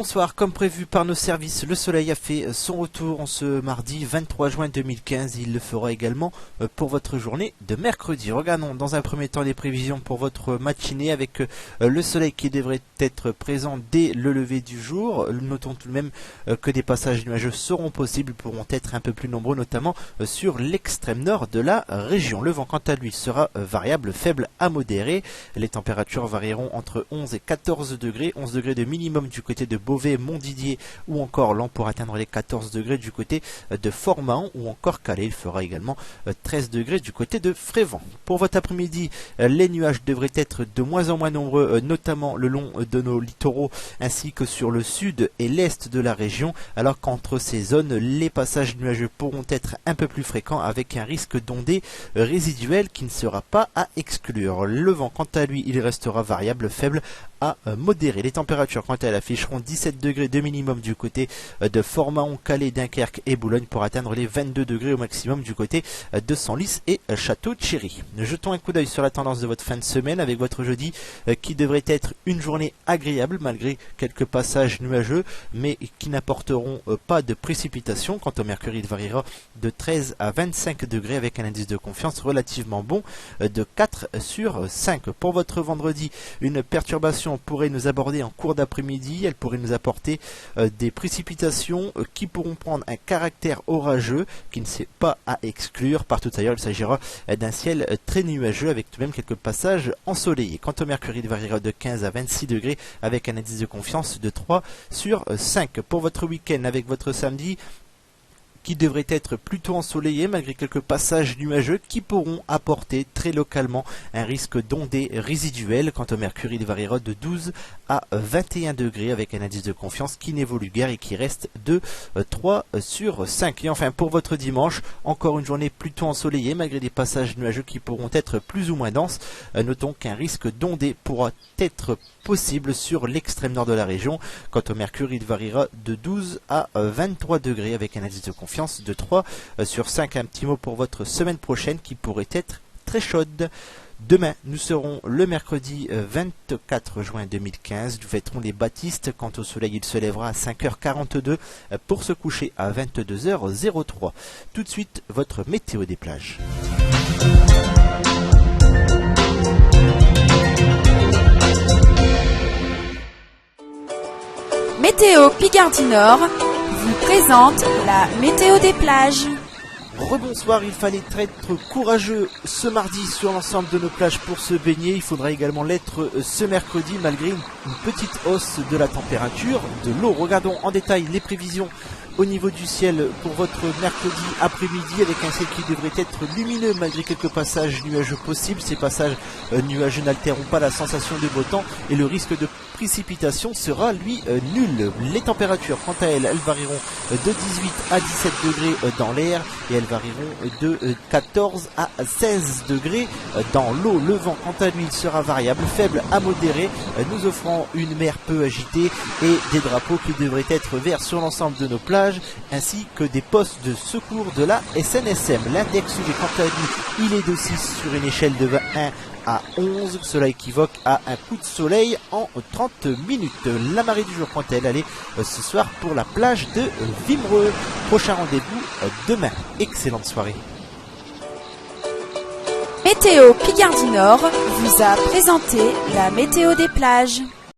Bonsoir, comme prévu par nos services, le soleil a fait son retour en ce mardi 23 juin 2015. Il le fera également pour votre journée de mercredi. Regardons dans un premier temps les prévisions pour votre matinée avec le soleil qui devrait être présent dès le lever du jour. Notons tout de même que des passages nuageux seront possibles, pourront être un peu plus nombreux, notamment sur l'extrême nord de la région. Le vent, quant à lui, sera variable, faible à modéré. Les températures varieront entre 11 et 14 degrés, 11 degrés de minimum du côté de Beauvais, Montdidier ou encore Laon pour atteindre les 14 degrés du côté de Fort-Mahon ou encore Calais. Il fera également 13 degrés du côté de Frévent. Pour votre après-midi, les nuages devraient être de moins en moins nombreux, notamment le long de nos littoraux ainsi que sur le sud et l'est de la région, alors qu'entre ces zones, les passages nuageux pourront être un peu plus fréquents avec un risque d'ondées résiduelles qui ne sera pas à exclure. Le vent, quant à lui, il restera variable, faible à modéré. Les températures, quant à elles, afficheront 17 degrés de minimum du côté de Fort-Mahon, Calais, Dunkerque et Boulogne pour atteindre les 22 degrés au maximum du côté de Senlis et Château-Thierry. Jetons un coup d'œil sur la tendance de votre fin de semaine avec votre jeudi qui devrait être une journée agréable malgré quelques passages nuageux mais qui n'apporteront pas de précipitations. Quant au mercure, il variera de 13 à 25 degrés avec un indice de confiance relativement bon de 4 sur 5. Pour votre vendredi, une perturbation pourrait nous aborder en cours d'après-midi. Elle pourrait nous apporter des précipitations qui pourront prendre un caractère orageux qui ne s'est pas à exclure. Partout ailleurs, il s'agira d'un ciel très nuageux avec tout de même quelques passages ensoleillés. Quant au mercure, il variera de 15 à 26 degrés avec un indice de confiance de 3 sur 5. Pour votre week-end avec votre samedi, qui devrait être plutôt ensoleillé malgré quelques passages nuageux qui pourront apporter très localement un risque d'ondées résiduelles. Quant au mercure, il variera de 12 à 21 degrés avec un indice de confiance qui n'évolue guère et qui reste de 3 sur 5. Et enfin pour votre dimanche, encore une journée plutôt ensoleillée malgré des passages nuageux qui pourront être plus ou moins denses. Notons qu'un risque d'ondées pourra être possible sur l'extrême nord de la région. Quant au mercure, il variera de 12 à 23 degrés avec un indice de confiance de 3 sur 5. Un petit mot pour votre semaine prochaine qui pourrait être très chaude. Demain, nous serons le mercredi 24 juin 2015. Nous fêterons les baptistes. Quant au soleil, il se lèvera à 5h42 pour se coucher à 22h03. Tout de suite, votre météo des plages. Météo Picardie Nord vous présente la météo des plages. Rebonsoir, il fallait être courageux ce mardi sur l'ensemble de nos plages pour se baigner. Il faudra également l'être ce mercredi malgré une petite hausse de la température de l'eau. Regardons en détail les prévisions au niveau du ciel pour votre mercredi après-midi avec un ciel qui devrait être lumineux malgré quelques passages nuageux possibles. Ces passages nuageux n'altéreront pas la sensation de beau temps et le risque de précipitation sera lui nul. Les températures, quant à elles, varieront de 18 à 17 degrés dans l'air et elles varieront de 14 à 16 degrés dans l'eau. Le vent, quant à lui, sera variable, faible à modéré, nous offrant une mer peu agitée et des drapeaux qui devraient être verts sur l'ensemble de nos plages ainsi que des postes de secours de la SNSM. L'index UV, quant à lui, il est de 6 sur une échelle de 21 à 11, cela équivoque à un coup de soleil en 30 minutes. La marée du jour, quant à elle, est ce soir pour la plage de Vimereux. Prochain rendez-vous demain. Excellente soirée. Météo Picardie Nord vous a présenté la météo des plages.